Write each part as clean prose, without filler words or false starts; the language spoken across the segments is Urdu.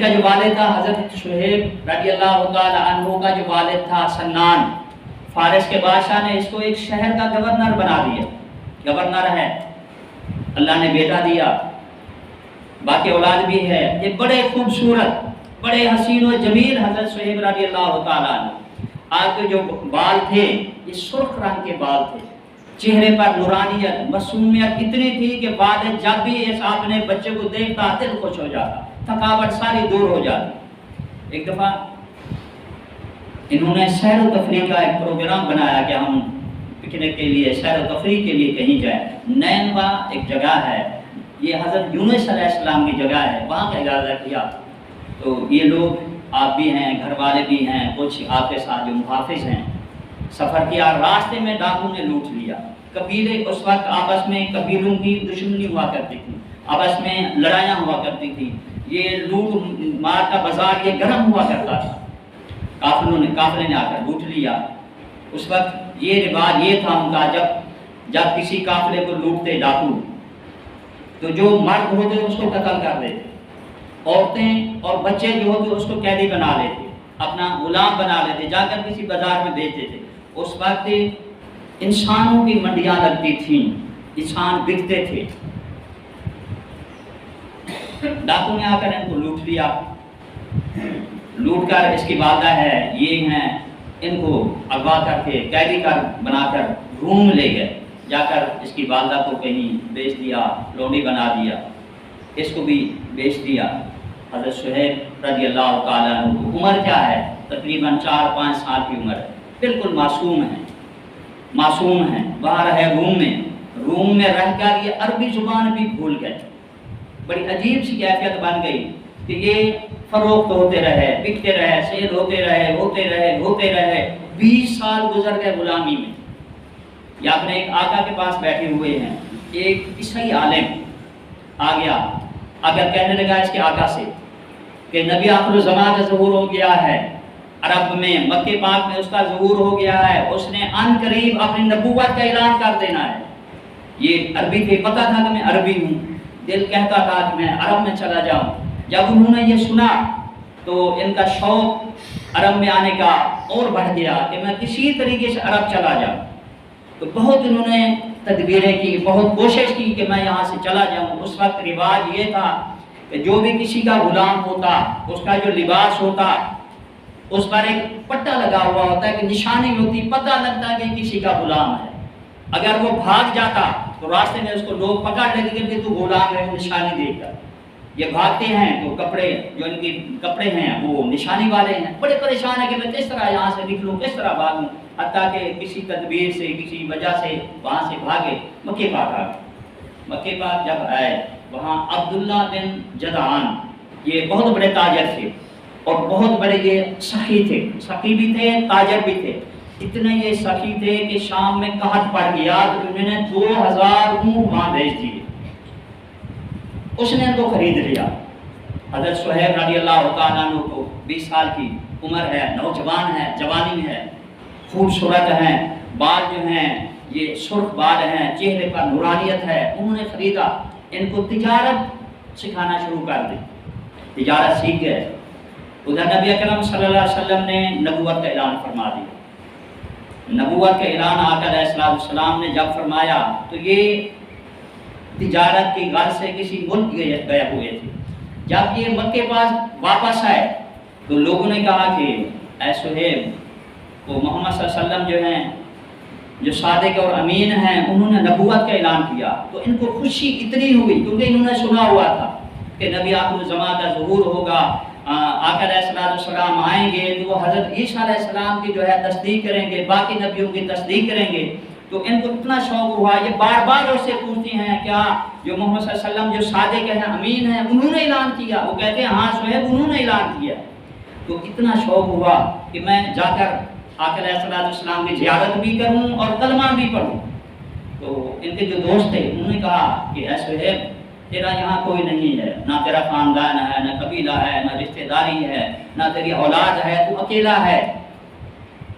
کا جو والد تھا حضرت شعیب رضی اللہ تعالی عنہ کا جو والد تھا سنان، فارس کے بادشاہ نے اس کو ایک شہر کا گورنر بنا دیا، گورنر ہے، اللہ نے بیٹا دیا، باقی اولاد بھی ہے، یہ بڑے خوبصورت بڑے حسین و جمیل حضرت شعیب رضی اللہ تعالیٰ عنہ۔ آپ کے جو بال تھے یہ سرخ رنگ کے بال تھے، چہرے پر نورانیت معصومیت اتنی تھی کہ والد جب بھی اس اپنے بچے کو دیکھتا دل خوش ہو جاتا، تھکاوٹ ساری دور ہو جاتی۔ ایک دفعہ انہوں نے سیر و تفریح کا ایک پروگرام بنایا کہ ہم پکنک کے لیے سیر و تفریح کے لیے کہیں جائیں۔ نینوا ایک جگہ ہے، یہ حضرت یونس علیہ السلام کی جگہ ہے، وہاں کا ارادہ کیا۔ تو یہ لوگ آپ بھی ہیں، گھر والے بھی ہیں، کچھ آپ کے ساتھ جو محافظ ہیں، سفر کیا، راستے میں ڈاکو نے لوٹ لیا۔ قبیلے اس وقت آپس میں قبیلوں کی دشمنی ہوا کرتی تھی، آپس میں لڑائیاں ہوا کرتی تھی، یہ لوٹ مار کا بازار یہ گرم ہوا کرتا تھا، قافلے نے آ کر لوٹ لیا۔ اس وقت یہ رواج یہ تھا ان کا، جب کسی قافلے کو لوٹتے ڈاکو تو جو مرد ہوتے اس کو قتل کر دیتے، عورتیں اور بچے جو ہوتے اس کو قیدی بنا لیتے، اپنا غلام بنا لیتے، جا کر کسی بازار میں بیچتے تھے۔ اس وقت انسانوں کی منڈیاں لگتی تھیں، انسان بکتے تھے۔ ڈاکو نے آ کر ان کو لوٹ لیا، لوٹ کر اس کی والدہ ہے یہ ہیں، ان کو اغوا کر کے قیدی بنا کر روم لے گئے، جا کر اس کی والدہ کو کہیں بیچ دیا، لونڈی بنا دیا، اس کو بھی بیچ دیا۔ حضرت شعیب رضی اللہ تعالیٰ عنہ کو عمر کیا ہے؟ تقریباً 4-5 سال کی عمر ہے، بالکل معصوم ہیں۔ باہر ہے روم میں رہ کر یہ عربی زبان بھی بھول گئے۔ بڑی عجیب سی کیفیت بن گئی کہ یہ فروخت ہوتے رہے، بکتے رہے، سیل ہوتے رہے، 20 سال گزر گئے غلامی میں۔ یہ اپنے ایک آقا کے پاس بیٹھے ہوئے ہیں، ایک عیسائی عالم آ گیا، اگر کہنے لگا اس کے آقا سے کہ نبی آخر الزمان کا ظہور ہو گیا ہے، عرب میں مکہ پاک میں اس کا ظہور ہو گیا ہے، اس نے ان قریب اپنی نبوت کا اعلان کر دینا ہے۔ یہ عربی تھے، پتہ تھا کہ میں عربی ہوں، دل کہتا تھا کہ میں عرب میں چلا جاؤں۔ جب انہوں نے یہ سنا تو ان کا شوق عرب میں آنے کا اور بڑھ گیا کہ میں کسی طریقے سے عرب چلا جاؤں۔ تو بہت انہوں نے تدبیریں کی، بہت کوشش کی کہ میں یہاں سے چلا جاؤں۔ اس وقت رواج یہ تھا کہ جو بھی کسی کا غلام ہوتا، اس کا جو لباس ہوتا، اس پر ایک پٹا لگا ہوا ہوتا ہے کہ نشانی ہوتی، پتہ لگتا کہ کسی کا غلام ہے۔ اگر وہ بھاگ جاتا تو راستے میں اس کو لوگ پکڑ لیتے کہ تو غلام ہے، نشانی دے کر۔ یہ بھاگتے ہیں تو کپڑے جو ان کے کپڑے ہیں وہ نشانی والے ہیں، بڑے پریشان ہیں کہ میں کس طرح یہاں سے نکلوں، کس طرح بھاگوں، حتیٰ کہ کسی تدبیر سے کسی وجہ سے وہاں سے بھاگے، مکہ پاک آ گئے۔ مکہ پاک جب آئے وہاں عبداللہ بن جدعان یہ بہت بڑے تاجر تھے اور بہت بڑے یہ سخی تھے، سخی بھی تھے تاجر بھی تھے۔ اتنے یہ سخی تھے کہ شام میں قحط پڑ گیا تو انہوں نے 2000 اونٹ وہاں بھیج دیے، اس نے ان کو خرید لیا۔ حضرت شعیب رضی اللہ تعالیٰ عنہ کو 20 سال کی عمر ہے، نوجوان ہے، جوانی ہے، خوبصورت ہیں، بال جو ہیں یہ سرخ بال ہیں، چہرے پر نورانیت ہے۔ انہوں نے خریدا، ان کو تجارت سکھانا شروع کر دی، تجارت سیکھ گئے۔ ادھر نبی اکرم صلی اللہ علیہ وسلم نے نبوت کا اعلان فرما دیا۔ نبوت کا اعلان آقا علیہ السلام نے جب فرمایا تو یہ تجارت کی غرض سے کسی ملک گئے ہوئے تھے۔ جب یہ مکے پاس واپس آئے تو لوگوں نے کہا کہ اے شعیب، وہ محمد صلی اللہ علیہ وسلم جو ہیں جو صادق اور امین ہیں، انہوں نے نبوت کا اعلان کیا۔ تو ان کو خوشی اتنی ہوئی کیونکہ انہوں نے سنا ہوا تھا کہ نبی آخر الزمان کا ظہور ہوگا، آقا علیہ السلام آئیں گے تو وہ حضرت عیسیٰ علیہ السلام کی جو ہے تصدیق کریں گے، باقی نبیوں کی تصدیق کریں گے۔ تو ان کو اتنا شوق ہوا، یہ بار بار اس سے پوچھتی ہیں کیا جو محمد صلی اللہ علیہ وسلم جو صادق ہیں امین ہیں انہوں نے اعلان کیا؟ وہ کہتے ہیں ہاں شعیب انہوں نے اعلان کیا۔ تو اتنا شوق ہوا کہ میں جا کر آقا علیہ السلام کی زیارت بھی کروں اور کلمہ بھی پڑھوں۔ تو ان کے جو دوست تھے انہوں نے کہا کہ اے شعیب، تیرا یہاں کوئی نہیں ہے، نہ تیرا خاندان ہے، نہ قبیلہ ہے، نہ رشتہ داری ہے، نہ تیری اولاد ہے، تو اکیلا ہے۔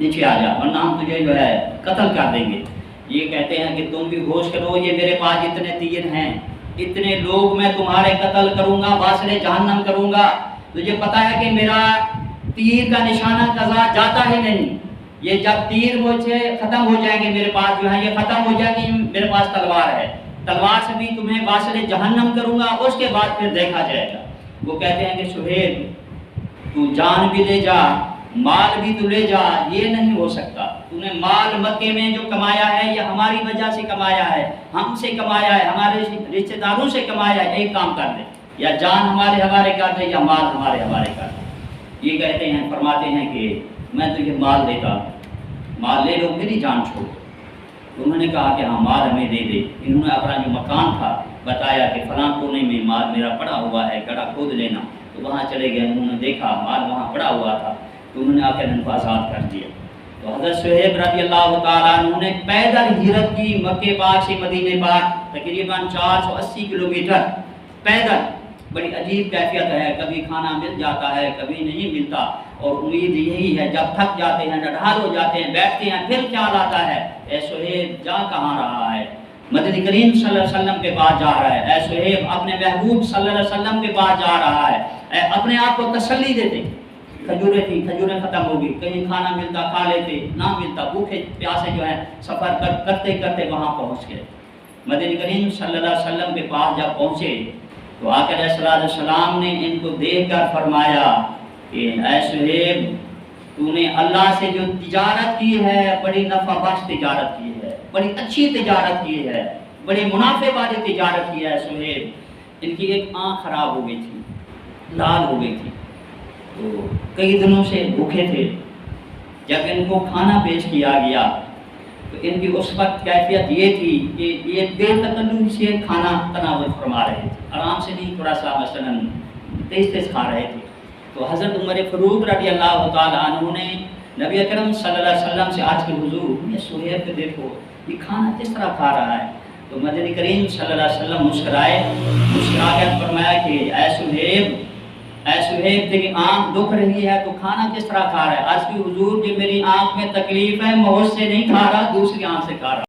نیچے آ جا ورنہ ہم تجھے جو ہے قتل کر دیں گے۔ یہ کہتے ہیں کہ تم بھی ہوش کرو، یہ میرے پاس اتنے تیر ہیں، اتنے لوگ میں تمہارے قتل کروں گا، واصل جہنم کروں گا۔ تجھے پتا ہے کہ میرا تیر کا نشانہ قضا جاتا ہی نہیں، یہ جب تیر مجھ سے ختم ہو جائیں گے، میرے پاس جو ہے یہ ختم ہو جائے گی، میرے پاس تلوار ہے، تلوار سے بھی تمہیں واصل جہنم کروں گا، اس کے بعد پھر دیکھا جائے گا۔ وہ کہتے ہیں کہ سہیل تو جان بھی لے جا، مال بھی تو لے جا، یہ نہیں ہو سکتا۔ تو نے مال مکے میں جو کمایا ہے یہ ہماری وجہ سے کمایا ہے، ہم سے کمایا ہے، ہمارے رشتہ داروں سے کمایا ہے، ایک کام کر دے، یا جان ہمارے حوالے کر دے یا مال ہمارے حوالے کر دے۔ یہ کہتے ہیں، فرماتے ہیں کہ میں تجھے مال دیتا، مال لے لو، میری جان چھوڑ۔ انہوں نے کہا کہ ہاں مال ہمیں دے دے۔ انہوں نے اپنا جو مکان تھا بتایا کہ فلاں کونے میں مال میرا پڑا ہوا ہے، گڑھا کھود لینا۔ تو وہاں چلے گئے، انہوں نے دیکھا مال وہاں پڑا ہوا تھا، تو انہوں نے آ کر ان کو آزاد کر دیا۔ تو حضرت صہیب رضی اللہ تعالیٰ عنہ نے پیدل ہجرت کی مکے پاک سے مدینے پاک، تقریباً 480 کلومیٹر پیدل۔ بڑی عجیب کیفیت ہے، کبھی کھانا مل جاتا ہے، کبھی نہیں ملتا، اور امید یہی ہے جب تھک جاتے ہیں، ڈھال ہو جاتے ہیں، بیٹھتے ہیں، پھر خیال آتا ہے اے صہیب جا کہاں رہا ہے؟ مدنی کریم صلی اللہ علیہ وسلم کے پاس جا رہا ہے، اے صہیب اپنے محبوب صلی اللہ علیہ وسلم کے پاس جا رہا ہے۔ اے اپنے آپ کو تسلی دیتے، کھجوریں تھیں، کھجوریں ختم ہو گئی، کہیں کھانا ملتا کھا لیتے، نہ ملتا بھوکے پیاسے جو ہے سفر کرتے کرتے وہاں پہنچ گئے۔ مدنی کریم صلی اللہ علیہ وسلم کے پاس جب پہنچے تو آقا علیہ السلام نے ان کو دیکھ کر فرمایا کہ اے صہیب تو نے اللہ سے جو تجارت کی ہے بڑی نفع بخش تجارت کی ہے، بڑی اچھی تجارت کی ہے، بڑی منافع والی تجارت کی ہے صہیب۔ ان کی ایک آنکھ خراب ہو گئی تھی، لال ہو گئی تھی، تو کئی دنوں سے بھوکے تھے۔ جب ان کو کھانا پیش کیا گیا تو ان کی اس وقت کیفیت یہ تھی کہ یہ بے تکلف سے کھانا تناول فرما رہے تھے، آرام سے نہیں، تھوڑا سا مثلاً تیز تیز کھا رہے تھے۔ تو حضرت عمر فاروق رضی اللہ تعالیٰ عنہ نے نبی اکرم صلی اللہ علیہ وسلم سے عرض کہ حضور یہ صہیب کو دیکھو یہ کھانا کس طرح کھا رہا ہے۔ تو مدنی کریم صلی اللہ علیہ وسلم مسکرائے، مسکرا کر فرمایا کہ اے صہیب تیری آنکھ دکھ رہی ہے تو کھانا کس طرح کھا رہا ہے؟ عرض کی حضور کہ میری آنکھ میں تکلیف ہے، میں اس سے نہیں کھا رہا، دوسری آنکھ سے کھا رہا۔